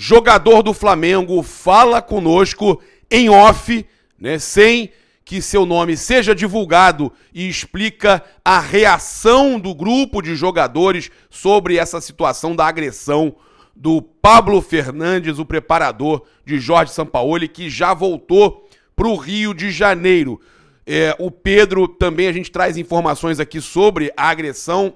jogador do Flamengo fala conosco em off, né, sem que seu nome seja divulgado, e explica a reação do grupo de jogadores sobre essa situação da agressão do Pablo Fernandes, o preparador de Jorge Sampaoli, que já voltou para o Rio de Janeiro. O Pedro também, a gente traz informações aqui sobre a agressão,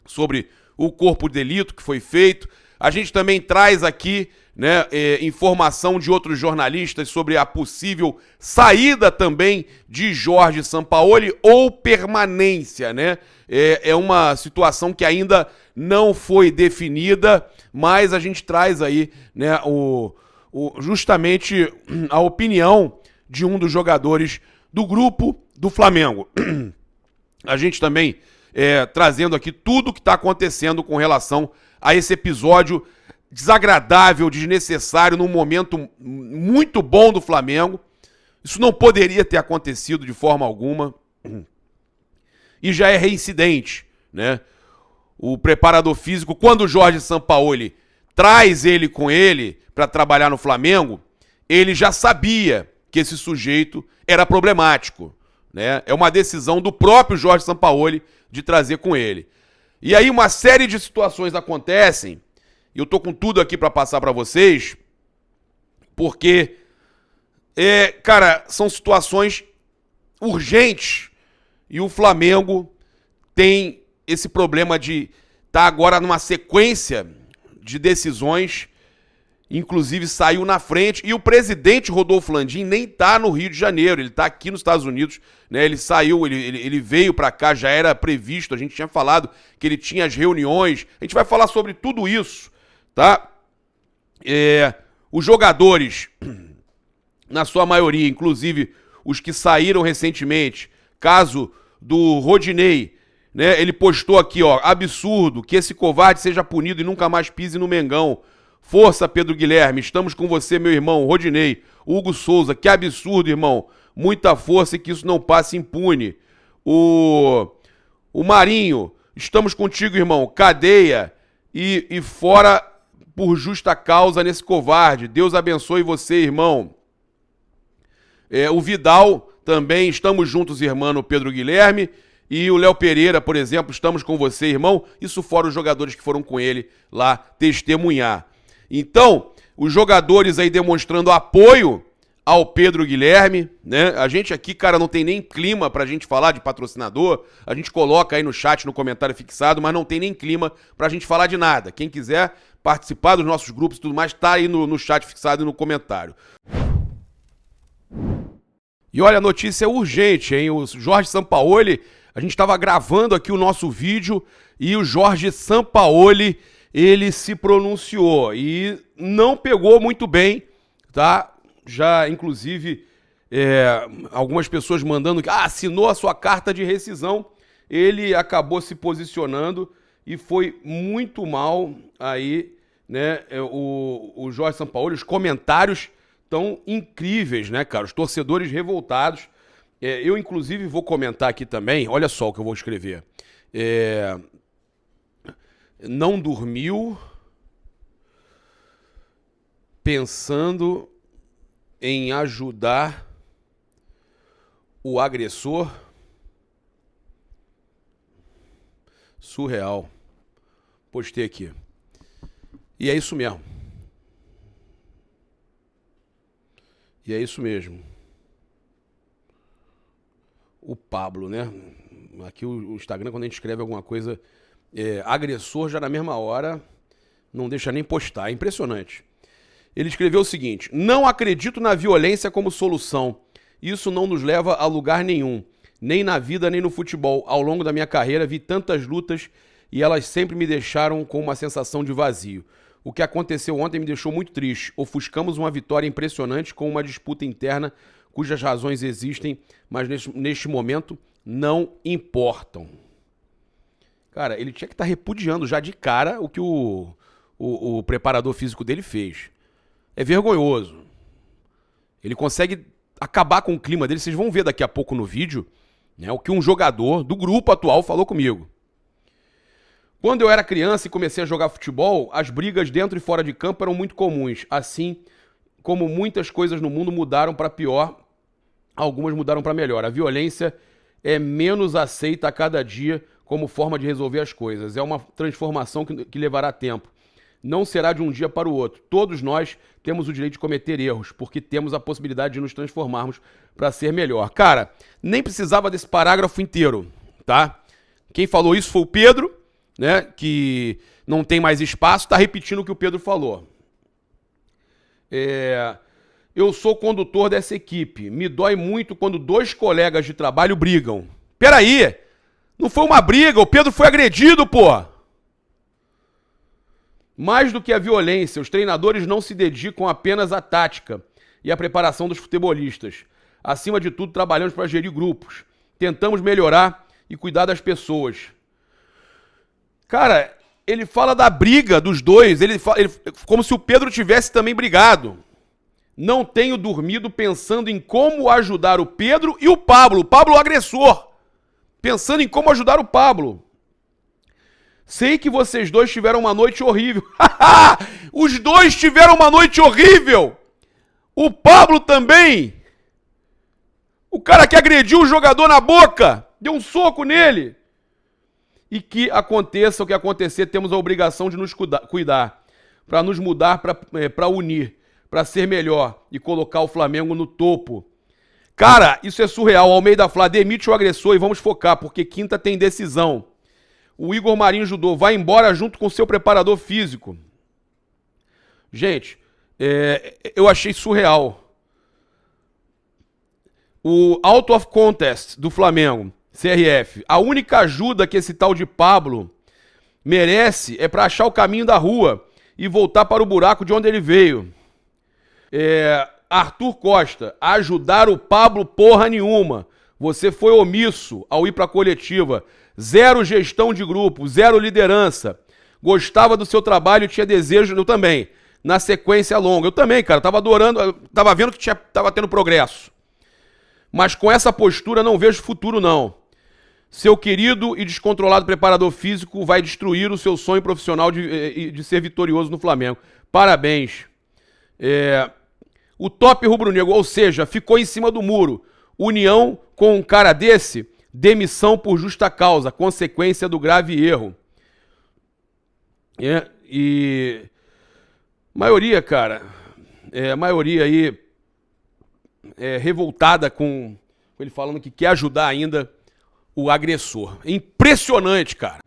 sobre o corpo de delito que foi feito. A gente também traz aqui, né, informação de outros jornalistas sobre a possível saída também de Jorge Sampaoli ou permanência, né? É uma situação que ainda não foi definida, mas a gente traz aí, né, justamente a opinião de um dos jogadores do grupo do Flamengo. A gente também trazendo aqui tudo o que está acontecendo com relação a esse episódio desagradável, desnecessário, num momento muito bom do Flamengo. Isso não poderia ter acontecido de forma alguma. E já é reincidente, né? O preparador físico, quando o Jorge Sampaoli traz ele com ele para trabalhar no Flamengo, ele já sabia que esse sujeito era problemático, né? É uma decisão do próprio Jorge Sampaoli de trazer com ele. E aí uma série de situações acontecem, e eu tô com tudo aqui para passar para vocês, porque, cara, são situações urgentes, e o Flamengo tem esse problema de estar agora numa sequência de decisões, inclusive saiu na frente, e o presidente Rodolfo Landim nem está no Rio de Janeiro, ele está aqui nos Estados Unidos, né? Ele saiu, ele veio para cá, já era previsto, a gente tinha falado que ele tinha as reuniões, a gente vai falar sobre tudo isso, tá? Os jogadores, na sua maioria, inclusive os que saíram recentemente, caso do Rodinei, né? Ele postou aqui, ó, absurdo, que esse covarde seja punido e nunca mais pise no Mengão. Força, Pedro Guilherme, estamos com você, meu irmão, Rodinei. Hugo Souza, que absurdo, irmão. Muita força e que isso não passe impune. O Marinho, estamos contigo, irmão. Cadeia e fora por justa causa nesse covarde. Deus abençoe você, irmão. O Vidal também, estamos juntos, irmão, Pedro Guilherme. E o Léo Pereira, por exemplo, estamos com você, irmão. Isso fora os jogadores que foram com ele lá testemunhar. Então, os jogadores aí demonstrando apoio ao Pedro Guilherme, né? A gente aqui, cara, não tem nem clima pra gente falar de patrocinador. A gente coloca aí no chat, no comentário fixado, mas não tem nem clima pra gente falar de nada. Quem quiser participar dos nossos grupos e tudo mais, tá aí no chat fixado e no comentário. E olha, a notícia é urgente, hein? O Jorge Sampaoli, a gente estava gravando aqui o nosso vídeo e o Jorge Sampaoli, ele se pronunciou e não pegou muito bem, tá? Já, inclusive, algumas pessoas mandando que assinou a sua carta de rescisão. Ele acabou se posicionando e foi muito mal aí, né? O Jorge Sampaoli, os comentários tão incríveis, né, cara? Os torcedores revoltados. Eu, inclusive, vou comentar aqui também. Olha só o que eu vou escrever. Não dormiu pensando em ajudar o agressor. Surreal. Postei aqui. E é isso mesmo. E é isso mesmo. O Pablo, né? Aqui o Instagram, quando a gente escreve alguma coisa, agressor, já na mesma hora, não deixa nem postar. É impressionante. Ele escreveu o seguinte: não acredito na violência como solução. Isso não nos leva a lugar nenhum. Nem na vida, nem no futebol. Ao longo da minha carreira, vi tantas lutas e elas sempre me deixaram com uma sensação de vazio. O que aconteceu ontem me deixou muito triste. Ofuscamos uma vitória impressionante com uma disputa interna cujas razões existem, mas neste momento não importam. Cara, ele tinha que estar repudiando já de cara o que o preparador físico dele fez. É vergonhoso. Ele consegue acabar com o clima dele. Vocês vão ver daqui a pouco no vídeo, né, o que um jogador do grupo atual falou comigo. Quando eu era criança e comecei a jogar futebol, as brigas dentro e fora de campo eram muito comuns. Assim como muitas coisas no mundo mudaram para pior, algumas mudaram para melhor. A violência é menos aceita a cada dia como forma de resolver as coisas. É uma transformação que levará tempo. Não será de um dia para o outro. Todos nós temos o direito de cometer erros, porque temos a possibilidade de nos transformarmos para ser melhor. Cara, nem precisava desse parágrafo inteiro, tá? Quem falou isso foi o Pedro, né? Que não tem mais espaço, tá repetindo o que o Pedro falou. Eu sou condutor dessa equipe. Me dói muito quando 2 colegas de trabalho brigam. Peraí! Não foi uma briga, o Pedro foi agredido, pô! Mais do que a violência, os treinadores não se dedicam apenas à tática e à preparação dos futebolistas. Acima de tudo, trabalhamos para gerir grupos. Tentamos melhorar e cuidar das pessoas. Cara, ele fala da briga dos dois, como se o Pedro tivesse também brigado. Não tenho dormido pensando em como ajudar o Pedro e o Pablo o agressor. Pensando em como ajudar o Pablo. Sei que vocês dois tiveram uma noite horrível. Os dois tiveram uma noite horrível. O Pablo também. O cara que agrediu o jogador na boca, deu um soco nele. E que aconteça o que acontecer, temos a obrigação de nos cuidar. Para nos mudar, para unir, para ser melhor e colocar o Flamengo no topo. Cara, isso é surreal. Almeida Flá, demite o agressor e vamos focar, porque quinta tem decisão. O Igor Marinho Judô vai embora junto com seu preparador físico. Gente, eu achei surreal. O Out of Contest do Flamengo, CRF, a única ajuda que esse tal de Pablo merece é para achar o caminho da rua e voltar para o buraco de onde ele veio. Arthur Costa, ajudar o Pablo porra nenhuma. Você foi omisso ao ir para a coletiva. Zero gestão de grupo, zero liderança. Gostava do seu trabalho e tinha desejo, eu também, na sequência longa. Eu também, cara, tava adorando, tava vendo que tava tendo progresso. Mas com essa postura não vejo futuro, não. Seu querido e descontrolado preparador físico vai destruir o seu sonho profissional de ser vitorioso no Flamengo. Parabéns. O top rubro-negro, ou seja, ficou em cima do muro. União com um cara desse, demissão por justa causa, consequência do grave erro. E maioria, cara, maioria aí revoltada com ele falando que quer ajudar ainda o agressor. Impressionante, cara.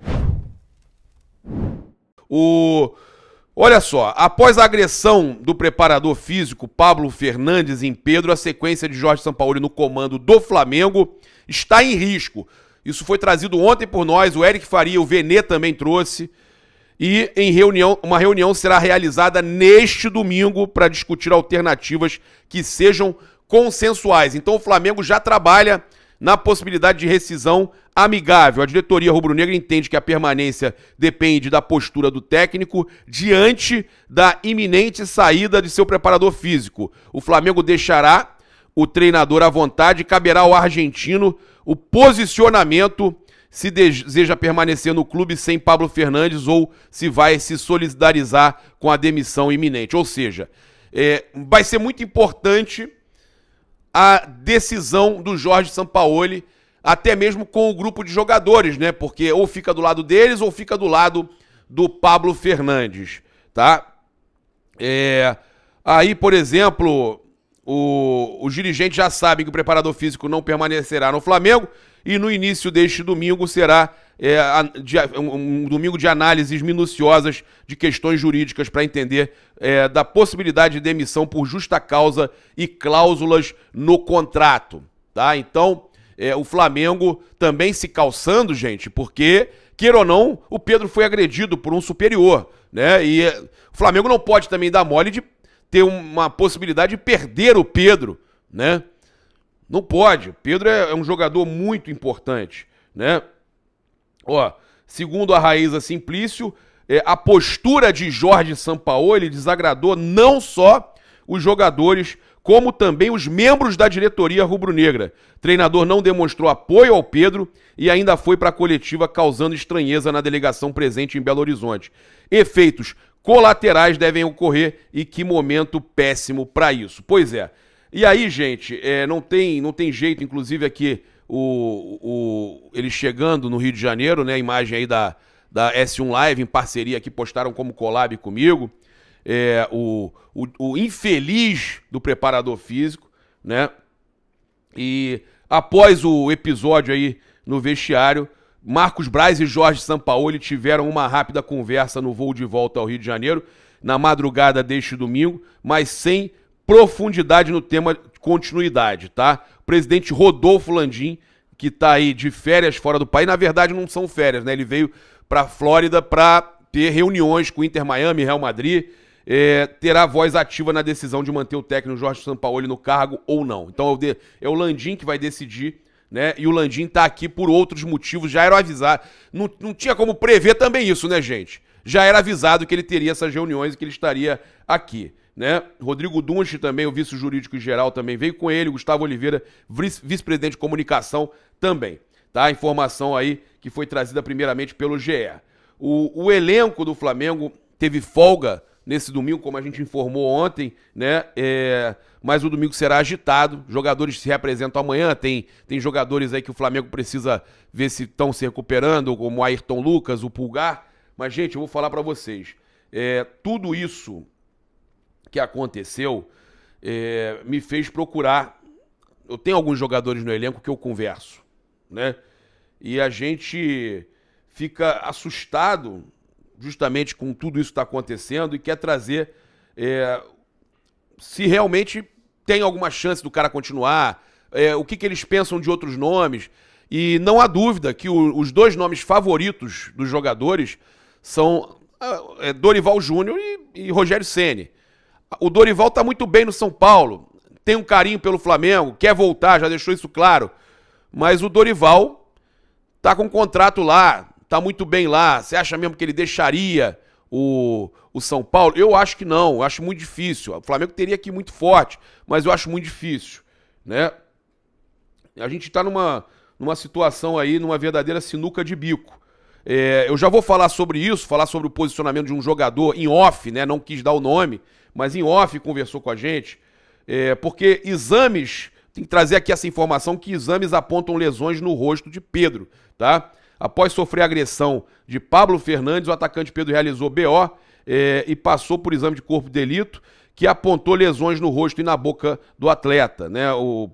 Olha só, após a agressão do preparador físico Pablo Fernandes em Pedro, a sequência de Jorge Sampaoli no comando do Flamengo está em risco. Isso foi trazido ontem por nós, o Eric Faria, o Venê também trouxe. E uma reunião será realizada neste domingo para discutir alternativas que sejam consensuais. Então o Flamengo já trabalha na possibilidade de rescisão amigável. A diretoria rubro-negra entende que a permanência depende da postura do técnico diante da iminente saída de seu preparador físico. O Flamengo deixará o treinador à vontade e caberá ao argentino o posicionamento se deseja permanecer no clube sem Pablo Fernandes ou se vai se solidarizar com a demissão iminente. Ou seja, vai ser muito importante a decisão do Jorge Sampaoli, até mesmo com o grupo de jogadores, né? Porque ou fica do lado deles ou fica do lado do Pablo Fernandes, tá? Aí, por exemplo, os dirigentes já sabem que o preparador físico não permanecerá no Flamengo e no início deste domingo será um domingo de análises minuciosas de questões jurídicas para entender da possibilidade de demissão por justa causa e cláusulas no contrato, tá? Então, o Flamengo também se calçando, gente, porque, queira ou não, o Pedro foi agredido por um superior, né? E o Flamengo não pode também dar mole de ter uma possibilidade de perder o Pedro, né? Não pode. O Pedro é um jogador muito importante, né? Segundo a Raíza Simplício, a postura de Jorge Sampaoli desagradou não só os jogadores, como também os membros da diretoria rubro-negra. O treinador não demonstrou apoio ao Pedro e ainda foi para a coletiva causando estranheza na delegação presente em Belo Horizonte. Efeitos colaterais devem ocorrer e que momento péssimo para isso. Pois é. E aí, gente, não tem jeito, inclusive aqui ele chegando no Rio de Janeiro, né? A imagem aí da S1 Live, em parceria aqui, postaram como collab comigo. O infeliz do preparador físico, né? E após o episódio aí no vestiário, Marcos Braz e Jorge Sampaoli tiveram uma rápida conversa no voo de volta ao Rio de Janeiro, na madrugada deste domingo, mas sem profundidade no tema continuidade, tá? O presidente Rodolfo Landim, que tá aí de férias fora do país, na verdade não são férias, né? Ele veio pra Flórida pra ter reuniões com o Inter Miami, Real Madrid, terá voz ativa na decisão de manter o técnico Jorge Sampaoli no cargo ou não. Então é o Landim que vai decidir, né? E o Landim tá aqui por outros motivos, já era avisado. Não tinha como prever também isso, né, gente? Já era avisado que ele teria essas reuniões e que ele estaria aqui, né? Rodrigo Dunche também, o vice-jurídico geral também veio com ele, Gustavo Oliveira, vice-presidente de comunicação também, tá? Informação aí que foi trazida primeiramente pelo GE. O elenco do Flamengo teve folga nesse domingo, como a gente informou ontem, né? Mas o domingo será agitado, jogadores se reapresentam amanhã, tem jogadores aí que o Flamengo precisa ver se estão se recuperando, como o Ayrton Lucas, o Pulgar, mas, gente, eu vou falar pra vocês, tudo isso que aconteceu me fez procurar. Eu tenho alguns jogadores no elenco que eu converso, né? E a gente fica assustado justamente com tudo isso que está acontecendo e quer trazer se realmente tem alguma chance do cara continuar, o que eles pensam de outros nomes. E não há dúvida que os dois nomes favoritos dos jogadores são Dorival Júnior e Rogério Ceni. O Dorival tá muito bem no São Paulo, tem um carinho pelo Flamengo, quer voltar, já deixou isso claro. Mas o Dorival tá com um contrato lá, tá muito bem lá. Você acha mesmo que ele deixaria o São Paulo? Eu acho que não, eu acho muito difícil. O Flamengo teria que ir muito forte, mas eu acho muito difícil, né? A gente tá numa situação aí, numa verdadeira sinuca de bico. Eu já vou falar sobre isso, falar sobre o posicionamento de um jogador em off, né? Não quis dar o nome, mas em off conversou com a gente, porque exames, tem que trazer aqui essa informação, que exames apontam lesões no rosto de Pedro, tá? Após sofrer agressão de Pablo Fernandes, o atacante Pedro realizou BO e passou por exame de corpo de delito, que apontou lesões no rosto e na boca do atleta, né?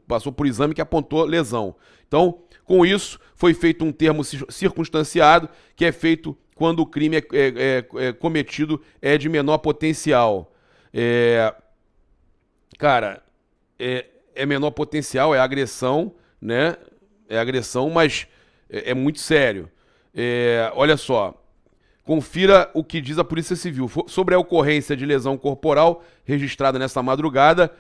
Passou por exame que apontou lesão. Então, com isso, foi feito um termo circunstanciado, que é feito quando o crime cometido é de menor potencial. Cara, é menor potencial, é agressão, né? É agressão, mas é muito sério. Olha só, confira o que diz a Polícia Civil sobre a ocorrência de lesão corporal registrada nesta madrugada,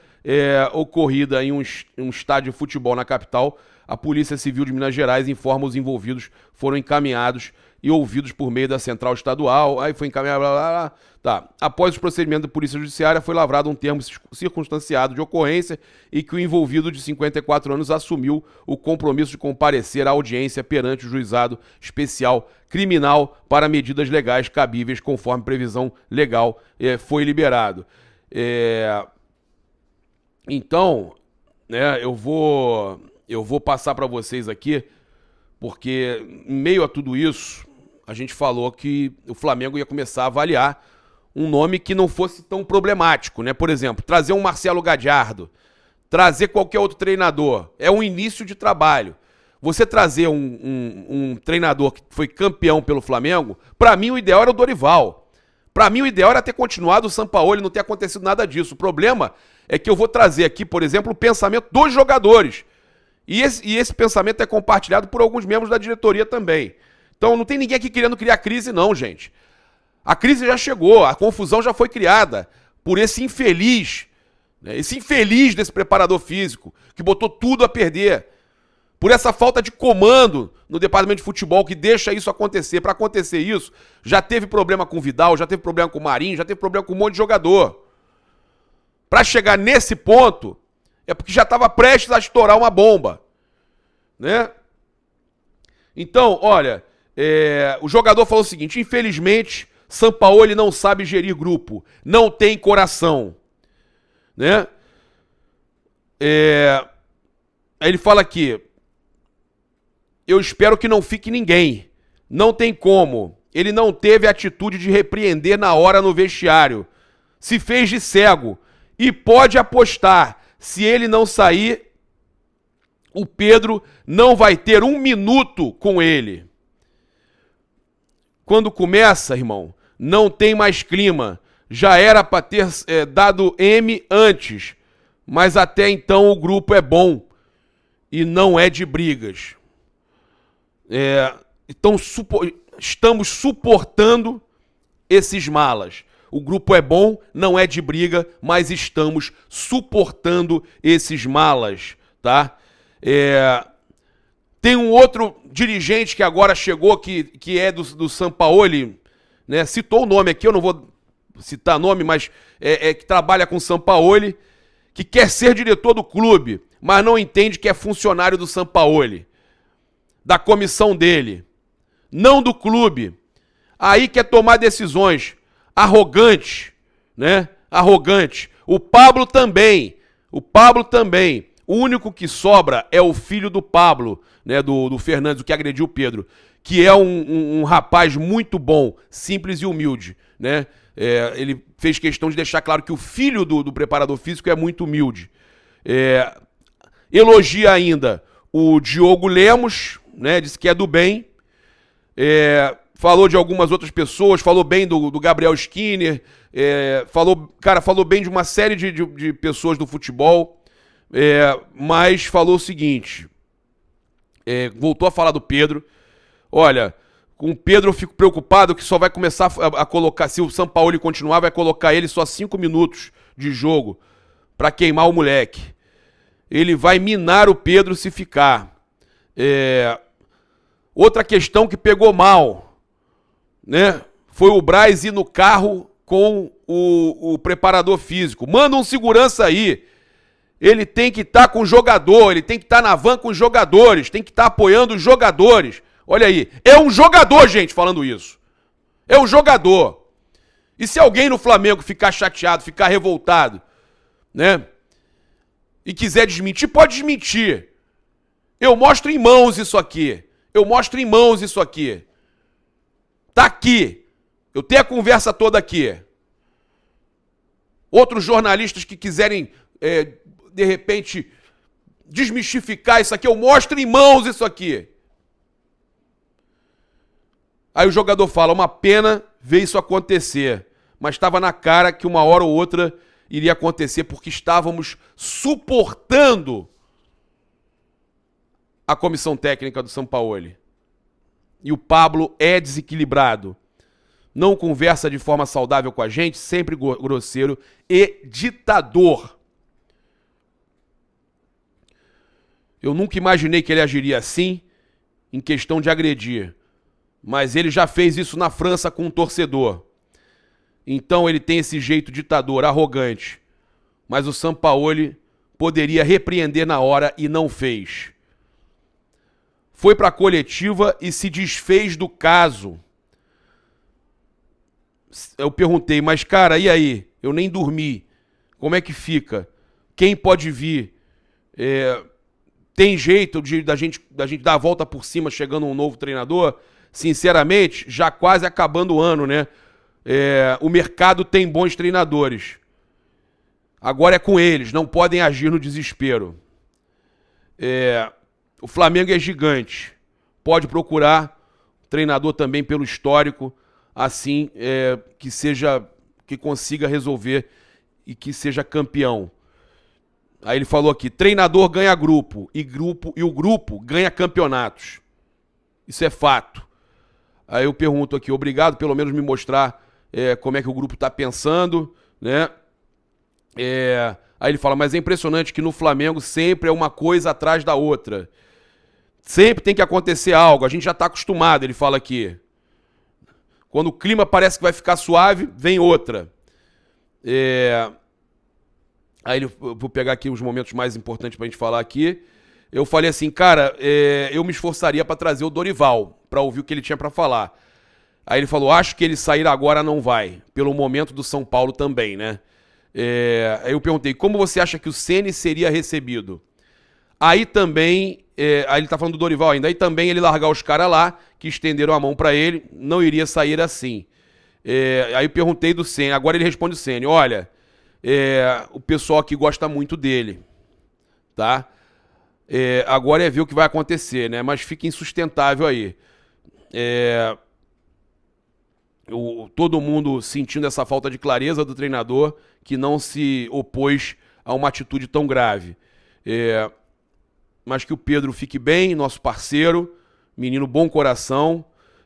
ocorrida em um estádio de futebol na capital. A Polícia Civil de Minas Gerais informa os envolvidos foram encaminhados e ouvidos por meio da Central Estadual. Aí foi encaminhado, blá, blá, blá. Tá. Após o procedimento da Polícia Judiciária, foi lavrado um termo circunstanciado de ocorrência e que o envolvido de 54 anos assumiu o compromisso de comparecer à audiência perante o Juizado Especial Criminal para medidas legais cabíveis conforme previsão legal. Foi liberado. Então, né, eu vou passar para vocês aqui, porque em meio a tudo isso, a gente falou que o Flamengo ia começar a avaliar um nome que não fosse tão problemático, né? Por exemplo, trazer um Marcelo Gadiardo, trazer qualquer outro treinador, é um início de trabalho. Você trazer um treinador que foi campeão pelo Flamengo, para mim o ideal era o Dorival. Para mim o ideal era ter continuado o Sampaoli, não ter acontecido nada disso. O problema é que eu vou trazer aqui, por exemplo, o pensamento dos jogadores. E esse pensamento é compartilhado por alguns membros da diretoria também. Então não tem ninguém aqui querendo criar crise não, gente. A crise já chegou, a confusão já foi criada por esse infeliz, né? Esse infeliz desse preparador físico, que botou tudo a perder. Por essa falta de comando no departamento de futebol que deixa isso acontecer. Para acontecer isso, já teve problema com o Vidal, já teve problema com o Marinho, já teve problema com um monte de jogador. Para chegar nesse ponto, É porque já estava prestes a estourar uma bomba, né? Então, olha, o jogador falou o seguinte: infelizmente, Sampaoli não sabe gerir grupo, não tem coração, né? Aí ele fala aqui: eu espero que não fique ninguém, não tem como. Ele não teve a atitude de repreender na hora no vestiário, se fez de cego e pode apostar, se ele não sair, o Pedro não vai ter 1 minuto com ele. Quando começa, irmão, não tem mais clima. Já era para ter dado M antes, mas até então o grupo é bom e não é de brigas. Então estamos suportando esses malas. O grupo é bom, não é de briga, mas estamos suportando esses malas, tá? Tem um outro dirigente que agora chegou, que é do Sampaoli, né? Citou o nome aqui, eu não vou citar nome, mas que trabalha com o Sampaoli, que quer ser diretor do clube, mas não entende que é funcionário do Sampaoli, da comissão dele, não do clube. Aí quer tomar decisões arrogante, né? Arrogante. O Pablo também. O único que sobra é o filho do Pablo, né? Do Fernandes, o que agrediu o Pedro, que é um rapaz muito bom, simples e humilde, né? Ele fez questão de deixar claro que o filho do preparador físico é muito humilde. Elogia ainda o Diogo Lemos, né? Disse que é do bem. Falou de algumas outras pessoas, falou bem do Gabriel Skinner, falou bem de uma série de pessoas do futebol, mas falou o seguinte, voltou a falar do Pedro. Olha, com o Pedro eu fico preocupado que só vai começar a colocar, se o Sampaoli continuar, vai colocar ele só 5 minutos de jogo para queimar o moleque. Ele vai minar o Pedro se ficar. Outra questão que pegou mal, né? Foi o Braz ir no carro com o preparador físico. Manda um segurança aí. Ele tem que estar com o jogador, ele tem que estar na van com os jogadores, tem que estar apoiando os jogadores. Olha aí, é um jogador, gente, falando isso. É um jogador. E se alguém no Flamengo ficar chateado, ficar revoltado, né? E quiser desmentir, pode desmentir. Eu mostro em mãos isso aqui. Tá aqui. Eu tenho a conversa toda aqui. Outros jornalistas que quiserem, de repente, desmistificar isso aqui, eu mostro em mãos isso aqui. Aí o jogador fala: uma pena ver isso acontecer, mas estava na cara que uma hora ou outra iria acontecer, porque estávamos suportando a comissão técnica do Sampaoli. E o Pablo é desequilibrado. Não conversa de forma saudável com a gente, sempre grosseiro e ditador. Eu nunca imaginei que ele agiria assim em questão de agredir. Mas ele já fez isso na França com um torcedor. Então ele tem esse jeito ditador, arrogante. Mas o Sampaoli poderia repreender na hora e não fez. Foi para a coletiva e se desfez do caso. Eu perguntei: mas cara, e aí? Eu nem dormi. Como é que fica? Quem pode vir? Tem jeito da gente dar a volta por cima chegando um novo treinador? Sinceramente, já quase acabando o ano, né? O mercado tem bons treinadores. Agora é com eles, não podem agir no desespero. O Flamengo é gigante. Pode procurar treinador também pelo histórico, assim que consiga resolver e que seja campeão. Aí ele falou aqui: treinador ganha grupo e o grupo ganha campeonatos. Isso é fato. Aí eu pergunto aqui: obrigado pelo menos me mostrar como é que o grupo está pensando, né? Aí ele fala: mas é impressionante que no Flamengo sempre é uma coisa atrás da outra. Sempre tem que acontecer algo, a gente já está acostumado, ele fala aqui. Quando o clima parece que vai ficar suave, vem outra. Aí eu vou pegar aqui os momentos mais importantes pra gente falar aqui. Eu falei assim, cara, eu me esforçaria pra trazer o Dorival, pra ouvir o que ele tinha pra falar. Aí ele falou, acho que ele sair agora não vai, pelo momento do São Paulo também, né? Aí eu perguntei, como você acha que o Ceni seria recebido? Aí também, aí ele tá falando do Dorival ainda, aí também ele largar os caras lá, que estenderam a mão pra ele, não iria sair assim. Aí eu perguntei do Ceni, agora ele responde o Ceni, olha, o pessoal aqui gosta muito dele, tá? Agora é ver o que vai acontecer, né? Mas fica insustentável aí. Todo mundo sentindo essa falta de clareza do treinador que não se opôs a uma atitude tão grave. Mas que o Pedro fique bem, nosso parceiro, menino bom coração.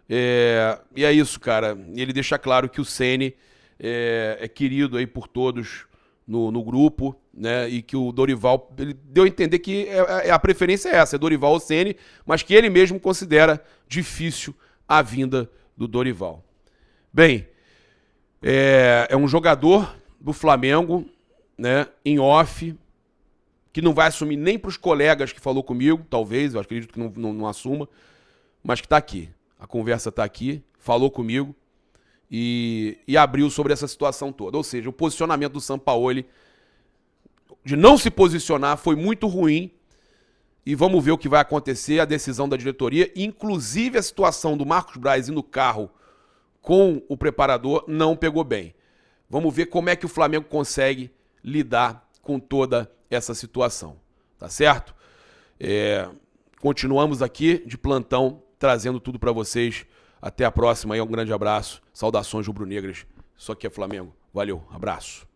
E é isso, cara. Ele deixa claro que o Ceni é querido aí por todos no grupo, né? E que o Dorival, ele deu a entender que a preferência é essa, é Dorival ou Ceni, mas que ele mesmo considera difícil a vinda do Dorival. Bem, é um jogador do Flamengo, né, em off, que não vai assumir nem para os colegas que falou comigo, talvez, eu acredito que não assuma, mas que está aqui. A conversa está aqui, falou comigo e abriu sobre essa situação toda. Ou seja, o posicionamento do Sampaoli de não se posicionar foi muito ruim e vamos ver o que vai acontecer, a decisão da diretoria, inclusive a situação do Marcos Braz no carro com o preparador não pegou bem. Vamos ver como é que o Flamengo consegue lidar com toda essa situação, tá certo? Continuamos aqui de plantão, trazendo tudo para vocês. Até a próxima aí, um grande abraço. Saudações rubro-negras. Isso aqui é Flamengo. Valeu, abraço.